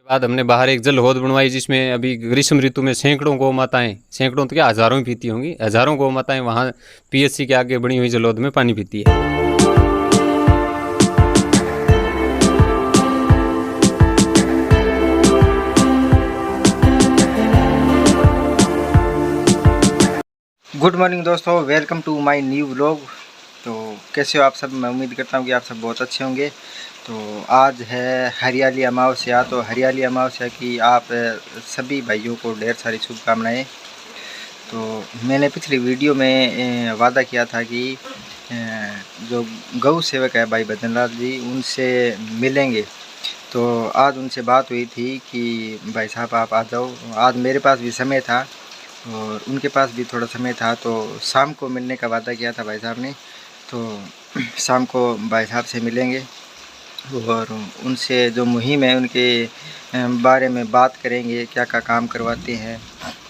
बाद हमने बाहर एक जल हौद बनवाई जिसमें अभी ग्रीष्म ऋतु में सैकड़ों गौ माताएं, सैकड़ों तो क्या हज़ारों ही पीती होंगी, हज़ारों गौ माताएं वहाँ पीएचसी के आगे बनी हुई जल हौद में पानी पीती है। गुड मॉर्निंग दोस्तों, welcome to my new vlog. तो कैसे हो आप सब? मैं उम्मीद करता हूँ कि आप सब बहुत अच्छे होंगे। तो आज है हरियाली अमावस्या। तो हरियाली अमावस्या की आप सभी भाइयों को ढेर सारी शुभकामनाएं। तो मैंने पिछली वीडियो में वादा किया था कि जो गौ सेवक है भाई भजनलाल जी, उनसे मिलेंगे। तो आज उनसे बात हुई थी कि भाई साहब आप आ जाओ। आज मेरे पास भी समय था और उनके पास भी थोड़ा समय था, तो शाम को मिलने का वादा किया था भाई साहब ने। तो शाम को भाई साहब से मिलेंगे और उनसे जो मुहिम है उनके बारे में बात करेंगे, क्या क्या काम करवाते हैं,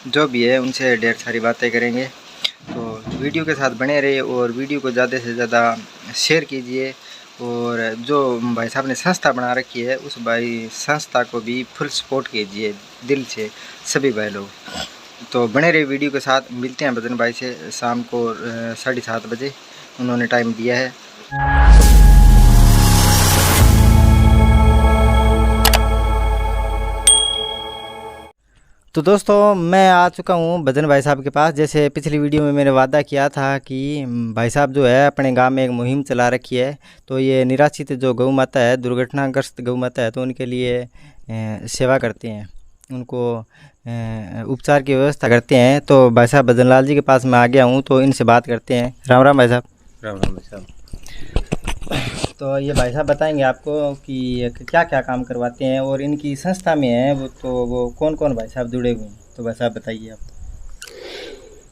जो भी है उनसे ढेर सारी बातें करेंगे। तो वीडियो के साथ बने रहिए और वीडियो को ज़्यादा से ज़्यादा शेयर कीजिए। और जो भाई साहब ने संस्था बना रखी है उस भाई संस्था को भी फुल सपोर्ट कीजिए दिल से, सभी भाई लोग। तो बने रहे वीडियो के साथ। मिलते हैं भजन भाई से शाम को 7:30 बजे, उन्होंने टाइम दिया है। तो दोस्तों मैं आ चुका हूँ भजन भाई साहब के पास। जैसे पिछली वीडियो में मैंने वादा किया था कि भाई साहब जो है अपने गांव में एक मुहिम चला रखी है। तो ये निराश्रित जो गौ माता है, दुर्घटनाग्रस्त गौ माता है, तो उनके लिए सेवा करते हैं, उनको उपचार की व्यवस्था करते हैं। तो भाई साहब भजनलाल जी के पास मैं आ गया हूँ, तो इनसे बात करते हैं। राम राम भाई साहब। राम राम भाई साहब। तो ये भाई साहब बताएंगे आपको कि क्या क्या काम करवाते हैं और इनकी संस्था में है वो कौन कौन भाई साहब जुड़े हुए हैं। तो भाई साहब बताइए आप।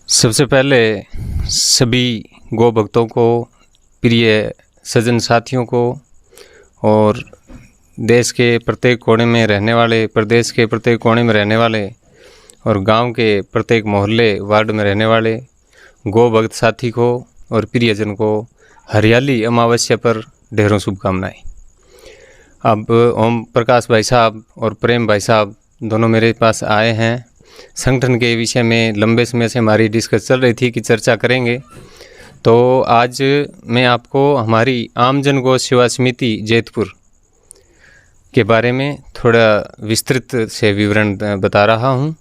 सबसे पहले सभी गौ भक्तों को, प्रिय सज्जन साथियों को और देश के प्रत्येक कोने में रहने वाले, प्रदेश के प्रत्येक कोने में रहने वाले और गांव के प्रत्येक मोहल्ले वार्ड में रहने वाले गौ भक्त साथी को और प्रियजन को हरियाली अमावस्या पर ढेरों शुभकामनाएं। अब ओम प्रकाश भाई साहब और प्रेम भाई साहब दोनों मेरे पास आए हैं। संगठन के विषय में लंबे समय से हमारी डिस्कस चल रही थी कि चर्चा करेंगे। तो आज मैं आपको हमारी आमजन गौ सेवा समिति जैतपुर के बारे में थोड़ा विस्तृत से विवरण बता रहा हूँ।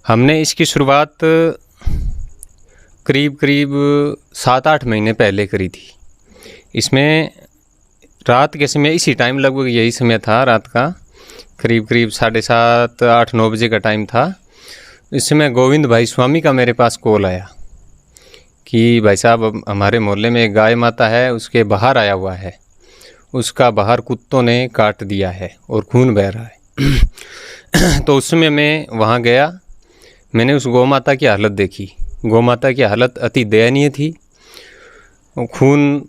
हमने इसकी शुरुआत करीब 7-8 महीने पहले करी थी। इसमें रात के समय, इसी टाइम लगभग यही समय था, रात का करीब 7:30, 8, 9 बजे का टाइम था। इस समय गोविंद भाई स्वामी का मेरे पास कॉल आया कि भाई साहब हमारे मोहल्ले में एक गाय माता है, उसके बाहर आया हुआ है, उसका बाहर कुत्तों ने काट दिया है और खून बह रहा है। तो उस समय मैं वहाँ गया, मैंने उस गौ माता की हालत देखी। गौ माता की हालत अति दयनीय थी। खून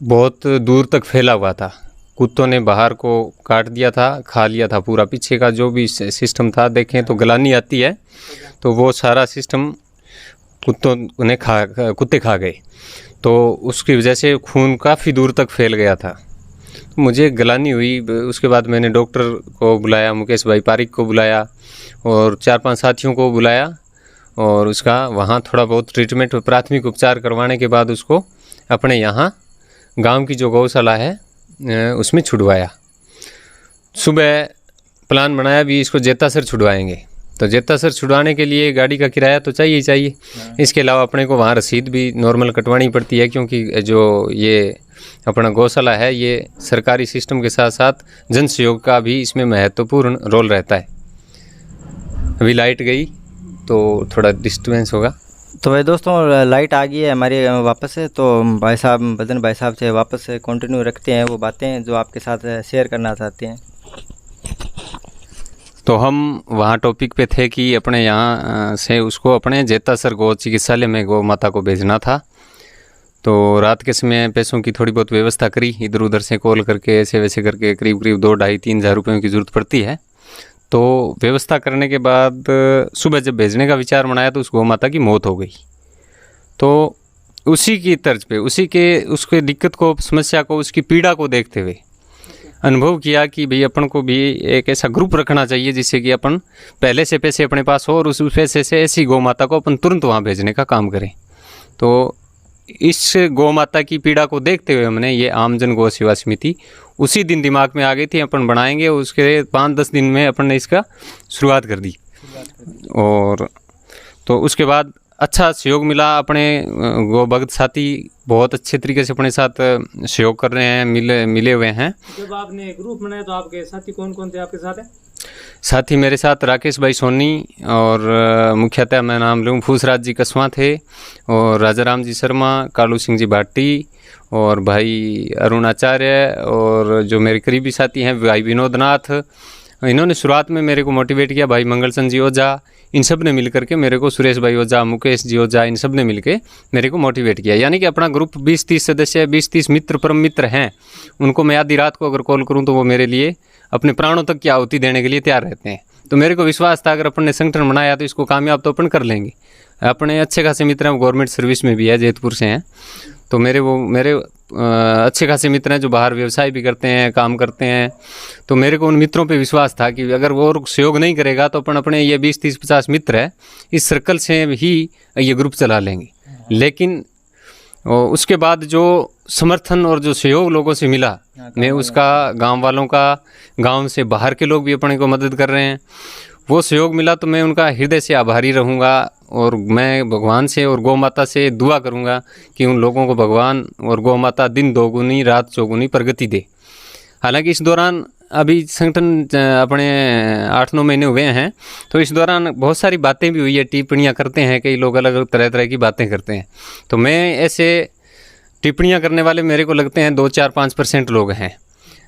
बहुत दूर तक फैला हुआ था, कुत्तों ने बाहर को काट दिया था, खा लिया था पूरा, पीछे का जो भी सिस्टम था। देखें तो गलानी आती है, तो वो सारा सिस्टम कुत्ते खा गए। तो उसकी वजह से खून काफ़ी दूर तक फैल गया था। मुझे गलानी हुई। उसके बाद मैंने डॉक्टर को बुलाया, मुकेश भाई पारिक को बुलाया और 4-5 साथियों को बुलाया और उसका वहाँ थोड़ा बहुत ट्रीटमेंट, प्राथमिक उपचार करवाने के बाद उसको अपने यहाँ गांव की जो गौशाला है उसमें छुड़वाया। सुबह प्लान बनाया भी इसको जेतासर छुड़वाएंगे। तो जेतासर छुड़वाने के लिए गाड़ी का किराया तो चाहिए ही चाहिए। इसके अलावा अपने को वहाँ रसीद भी नॉर्मल कटवानी पड़ती है, क्योंकि जो ये अपना गौशाला है ये सरकारी सिस्टम के साथ साथ जन सहयोग का भी इसमें महत्वपूर्ण रोल रहता है। अभी लाइट गई तो थोड़ा डिस्टर्बेंस होगा। तो भाई दोस्तों लाइट आ गई है हमारे वापस से। तो भाई साहब भजन भाई साहब से वापस से कंटिन्यू रखते हैं वो बातें जो आपके साथ शेयर करना चाहते हैं। तो हम वहाँ टॉपिक पे थे कि अपने यहाँ से उसको अपने जेतासर गौ चिकित्सालय में गौ माता को भेजना था। तो रात के समय पैसों की थोड़ी बहुत व्यवस्था करी, इधर उधर से कॉल करके ऐसे वैसे करके करीब 2-2.5-3 हज़ार रुपयों की ज़रूरत पड़ती है। तो व्यवस्था करने के बाद सुबह जब भेजने का विचार बनाया तो उस गौ माता की मौत हो गई। तो उसी की तर्ज पे, उसके दिक्कत को, समस्या को, उसकी पीड़ा को देखते हुए अनुभव किया कि भाई अपन को भी एक ऐसा ग्रुप रखना चाहिए जिससे कि अपन पहले से पैसे अपने पास हो और उस पैसे से ऐसी गौ माता को अपन तुरंत वहाँ भेजने का काम करें। तो इस गौ माता की पीड़ा को देखते हुए हमने ये आमजन गौ सेवा समिति उसी दिन दिमाग में आ गई थी अपन बनाएंगे। उसके 5-10 दिन में अपन ने इसका शुरुआत कर दी और तो उसके बाद अच्छा सहयोग मिला। अपने गौ भक्त साथी बहुत अच्छे तरीके से अपने साथ सहयोग कर रहे हैं, मिले हुए हैं। जब आपने ग्रुप बनाया तो आपके साथी कौन कौन थे आपके साथ है? साथी मेरे साथ राकेश भाई सोनी और मुख्यतः मैं नाम लूँ फूसराज जी कसवा थे और राजा राम जी शर्मा, कालू सिंह जी भाटी और भाई अरुण आचार्य और जो मेरे करीबी साथी हैं भाई विनोद नाथ। इन्होंने शुरुआत में मेरे को मोटिवेट किया। भाई मंगल चंद जी ओझा, इन सब ने मिलकर के मेरे को, सुरेश भाई ओझा, मुकेश जी ओझा, इन सब ने मिलके मेरे को मोटिवेट किया। यानी कि अपना ग्रुप 20-30 सदस्य, 20-30 मित्र, परम मित्र हैं। उनको मैं आधी रात को अगर कॉल करूं तो वो मेरे लिए अपने प्राणों तक की आहुति देने के लिए तैयार रहते हैं। तो मेरे को विश्वास था अगर अपन ने संगठन बनाया तो इसको कामयाब तो अपन कर लेंगे। अपने अच्छे खासे मित्र हैं, गवर्नमेंट सर्विस में भी है, जैतपुर से हैं। तो मेरे अच्छे खासे मित्र हैं जो बाहर व्यवसाय भी करते हैं, काम करते हैं। तो मेरे को उन मित्रों पे विश्वास था कि अगर वो सहयोग नहीं करेगा तो अपन अपने ये 20-30-50 मित्र है, इस सर्कल से ही ये ग्रुप चला लेंगे। लेकिन उसके बाद जो समर्थन और जो सहयोग लोगों से मिला, मैं उसका, गांव वालों का, गांव से बाहर के लोग भी अपने को मदद कर रहे हैं, वो सहयोग मिला तो मैं उनका हृदय से आभारी रहूँगा। और मैं भगवान से और गौ माता से दुआ करूँगा कि उन लोगों को भगवान और गौ माता दिन दोगुनी रात चौगुनी प्रगति दे। हालांकि इस दौरान अभी संगठन अपने 8-9 महीने हुए हैं, तो इस दौरान बहुत सारी बातें भी हुई है, टिप्पणियाँ करते हैं कई लोग, अलग अलग तरह तरह की बातें करते हैं। तो मैं ऐसे टिप्पणियाँ करने वाले मेरे को लगते हैं 2-4-5% लोग हैं।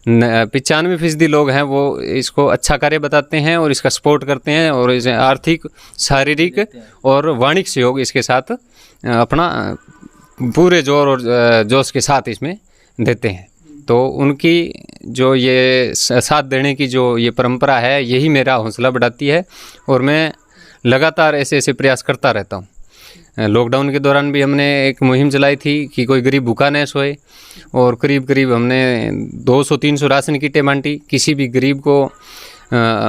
95% लोग हैं वो इसको अच्छा कार्य बताते हैं और इसका सपोर्ट करते हैं और इसे आर्थिक, शारीरिक और वाणिज्यिक सहयोग इसके साथ अपना पूरे जोर और जोश के साथ इसमें देते हैं। तो उनकी जो ये साथ देने की जो ये परंपरा है, यही मेरा हौसला बढ़ाती है और मैं लगातार ऐसे प्रयास करता रहता हूँ। लॉकडाउन के दौरान भी हमने एक मुहिम चलाई थी कि कोई गरीब भूखा न सोए और करीब करीब हमने 200-300 राशन किटें बांटी। किसी भी गरीब को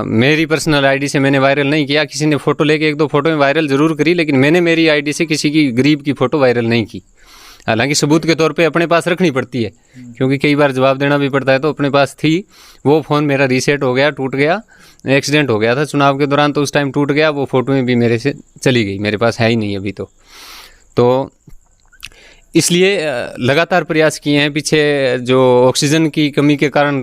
मेरी पर्सनल आईडी से मैंने वायरल नहीं किया। किसी ने फ़ोटो लेके 1-2 फ़ोटो में वायरल ज़रूर करी, लेकिन मैंने मेरी आईडी से किसी की गरीब की फ़ोटो वायरल नहीं की। हालांकि सबूत के तौर पे अपने पास रखनी पड़ती है, क्योंकि कई बार जवाब देना भी पड़ता है। तो अपने पास थी। वो फ़ोन मेरा रीसेट हो गया, टूट गया, एक्सीडेंट हो गया था चुनाव के दौरान, तो उस टाइम टूट गया। वो फ़ोटो में भी मेरे से चली गई, मेरे पास है ही नहीं अभी तो इसलिए लगातार प्रयास किए हैं। पीछे जो ऑक्सीजन की कमी के कारण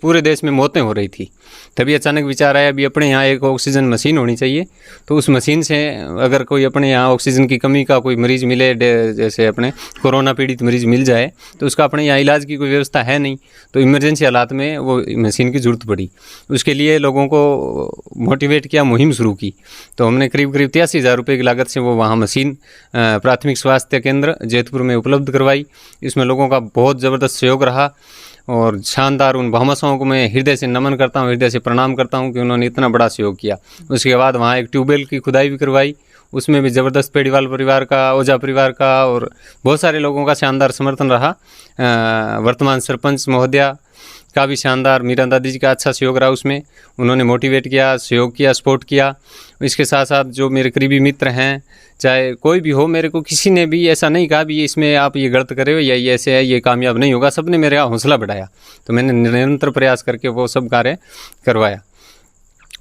पूरे देश में मौतें हो रही थी, तभी अचानक विचार आया अभी अपने यहाँ एक ऑक्सीजन मशीन होनी चाहिए। तो उस मशीन से अगर कोई अपने यहाँ ऑक्सीजन की कमी का कोई मरीज़ मिले, जैसे अपने कोरोना पीड़ित मरीज़ मिल जाए, तो उसका अपने यहाँ इलाज की कोई व्यवस्था है नहीं, तो इमरजेंसी हालात में वो मशीन की ज़रूरत पड़ी। उसके लिए लोगों को मोटिवेट किया, मुहिम शुरू की। तो हमने करीब 83,000 रुपये की लागत से वो वहाँ मशीन प्राथमिक स्वास्थ्य केंद्र जैतपुर में उपलब्ध करवाई। इसमें लोगों का बहुत ज़बरदस्त सहयोग रहा और शानदार उन भामाशाओं को मैं हृदय से नमन करता हूँ, हृदय से प्रणाम करता हूँ कि उन्होंने इतना बड़ा सहयोग किया। उसके बाद वहाँ एक ट्यूबवेल की खुदाई भी करवाई, उसमें भी ज़बरदस्त पेड़ीवाल परिवार का, ओझा परिवार का और बहुत सारे लोगों का शानदार समर्थन रहा। वर्तमान सरपंच महोदया का भी शानदार, मीरा दादी जी का अच्छा सहयोग रहा। उसमें उन्होंने मोटिवेट किया, सहयोग किया, सपोर्ट किया। इसके साथ साथ जो मेरे करीबी मित्र हैं, चाहे कोई भी हो, मेरे को किसी ने भी ऐसा नहीं कहा भी इसमें आप ये गलत करे हो या ये ऐसे है, ये कामयाब नहीं होगा। सब ने मेरा हौसला बढ़ाया, तो मैंने निरंतर प्रयास करके वो सब कार्य करवाया।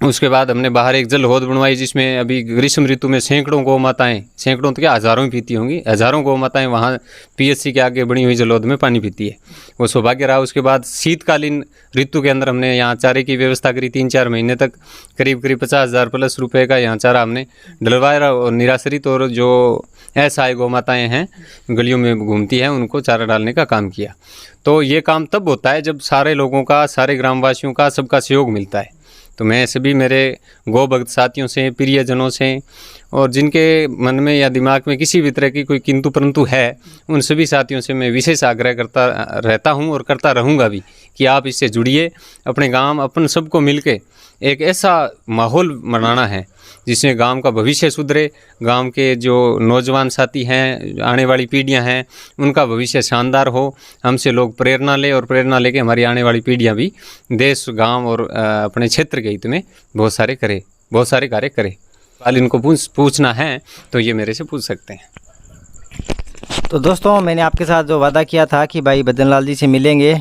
उसके बाद हमने बाहर एक जल हौद बनवाई, जिसमें अभी ग्रीष्म ऋतु में सैकड़ों गौ माताएँ, सैकड़ों तो क्या हज़ारों ही पीती होंगी, हज़ारों गौ माताएँ वहाँ PSC के आगे बनी हुई जल हौद में पानी पीती है। वो सौभाग्य रहा। उसके बाद शीतकालीन ऋतु के अंदर हमने यहाँ चारे की व्यवस्था करी। 3-4 महीने तक करीब 50,000 प्लस रुपये का यहाँ चारा हमने डलवाया और निराश्रित और जो असहाय गौ माताएँ हैं, गलियों में घूमती हैं, उनको चारा डालने का काम किया। तो ये काम तब होता है जब सारे लोगों का, सारे ग्रामवासियों का, सबका सहयोग मिलता है। तो मैं सभी मेरे गौ भक्त साथियों से, प्रियजनों से और जिनके मन में या दिमाग में किसी भी तरह की कोई किंतु परंतु है, उन सभी साथियों से मैं विशेष आग्रह करता रहता हूं और करता रहूंगा भी कि आप इससे जुड़िए। अपने गांव अपन सबको मिलके एक ऐसा माहौल बनाना है जिसमें गांव का भविष्य सुधरे, गांव के जो नौजवान साथी हैं, आने वाली पीढ़ियां हैं, उनका भविष्य शानदार हो। हमसे लोग प्रेरणा ले और प्रेरणा लेके हमारी आने वाली पीढ़ियां भी देश, गांव और अपने क्षेत्र के हित में बहुत सारे कार्य करें। वाल इनको पूछना है तो ये मेरे से पूछ सकते हैं। तो दोस्तों, मैंने आपके साथ जो वादा किया था कि भाई भजन लाल जी से मिलेंगे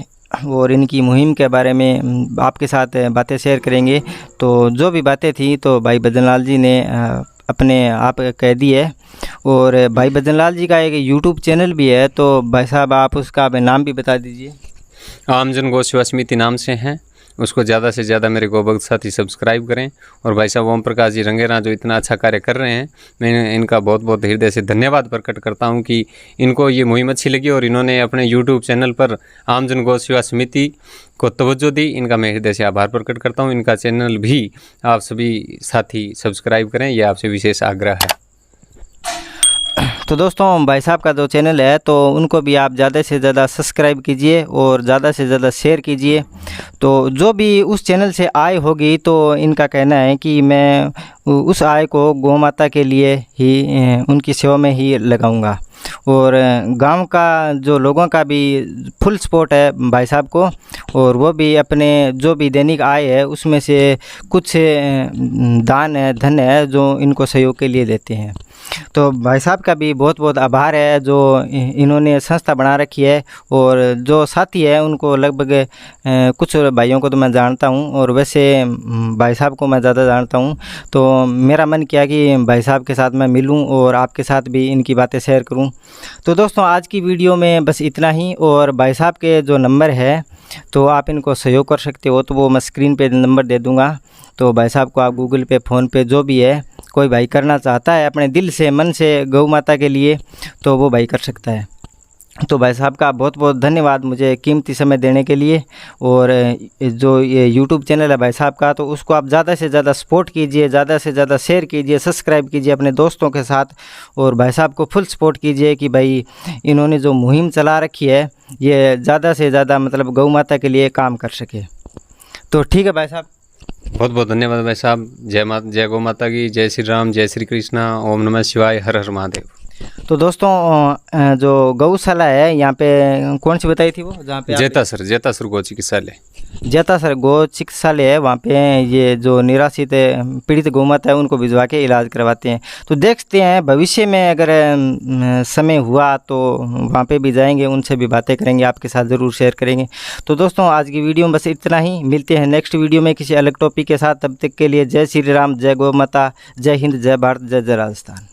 और इनकी मुहिम के बारे में आपके साथ बातें शेयर करेंगे, तो जो भी बातें थी तो भाई भजन लाल जी ने अपने आप कह दी है। और भाई भजन लाल जी का एक यूट्यूब चैनल भी है, तो भाई साहब आप उसका नाम भी बता दीजिए। आमजन गौ सेवा समिति नाम से हैं, उसको ज़्यादा से ज़्यादा मेरे गोभक्त साथी सब्सक्राइब करें। और भाई साहब ओम प्रकाश जी रंगेरा जो इतना अच्छा कार्य कर रहे हैं, मैं इनका बहुत बहुत हृदय से धन्यवाद प्रकट करता हूं कि इनको ये मुहिम अच्छी लगी और इन्होंने अपने यूट्यूब चैनल पर आमजन गौ सेवा समिति को तवज्जो दी। इनका मैं हृदय से आभार प्रकट करता हूँ। इनका चैनल भी आप सभी साथी सब्सक्राइब करें, यह आपसे विशेष आग्रह है। तो दोस्तों, भाई साहब का जो चैनल है तो उनको भी आप ज़्यादा से ज़्यादा सब्सक्राइब कीजिए और ज़्यादा से ज़्यादा शेयर कीजिए। तो जो भी उस चैनल से आय होगी तो इनका कहना है कि मैं उस आय को गौ माता के लिए ही, उनकी सेवा में ही लगाऊंगा। और गांव का जो लोगों का भी फुल सपोर्ट है भाई साहब को, और वो भी अपने जो भी दैनिक आय है उसमें से कुछ दान है, धन है जो इनको सहयोग के लिए देते हैं। तो भाई साहब का भी बहुत बहुत आभार है जो इन्होंने संस्था बना रखी है। और जो साथी है उनको लगभग कुछ भाइयों को तो मैं जानता हूं, और वैसे भाई साहब को मैं ज़्यादा जानता हूं। तो मेरा मन किया कि भाई साहब के साथ मैं मिलूं और आपके साथ भी इनकी बातें शेयर करूं। तो दोस्तों, आज की वीडियो में बस इतना ही। और भाई साहब के जो नंबर है तो आप इनको सहयोग कर सकते हो, तो वो मैं स्क्रीन पे नंबर दे दूंगा। तो भाई साहब को आप गूगल पे, फ़ोन पे, जो भी है, कोई भाई करना चाहता है अपने दिल से, मन से गौ माता के लिए, तो वो भाई कर सकता है। तो भाई साहब का बहुत बहुत धन्यवाद मुझे कीमती समय देने के लिए। और जो ये यूट्यूब चैनल है भाई साहब का, तो उसको आप ज़्यादा से ज़्यादा सपोर्ट कीजिए, ज़्यादा से ज़्यादा शेयर कीजिए, सब्सक्राइब कीजिए अपने दोस्तों के साथ। और भाई साहब को फुल सपोर्ट कीजिए कि भाई इन्होंने जो मुहिम चला रखी है ये ज़्यादा से ज़्यादा मतलब गौ माता के लिए काम कर सके। तो ठीक है भाई साहब, बहुत बहुत धन्यवाद भाई साहब। जय गौ माता की, जय श्री राम, जय श्री कृष्णा, ओम नमः शिवाय, हर हर महादेव। तो दोस्तों, जो गौशाला है यहाँ पे कौन सी बताई थी वो, जहाँ पे जेतासर गौ चिकित्सालय, जेतासर गौ चिकित्सालय है, वहाँ पे ये जो निराश्रित पीड़ित गौमाता है उनको भिजवा के इलाज करवाते हैं। तो देखते हैं भविष्य में अगर समय हुआ तो वहाँ पे भी जाएंगे, उनसे भी बातें करेंगे, आपके साथ ज़रूर शेयर करेंगे। तो दोस्तों, आज की वीडियो में बस इतना ही। मिलते हैं नेक्स्ट वीडियो में किसी अलग टॉपिक के साथ। तब तक के लिए जय श्री राम, जय गौ माता, जय हिंद, जय भारत, जय जय राजस्थान।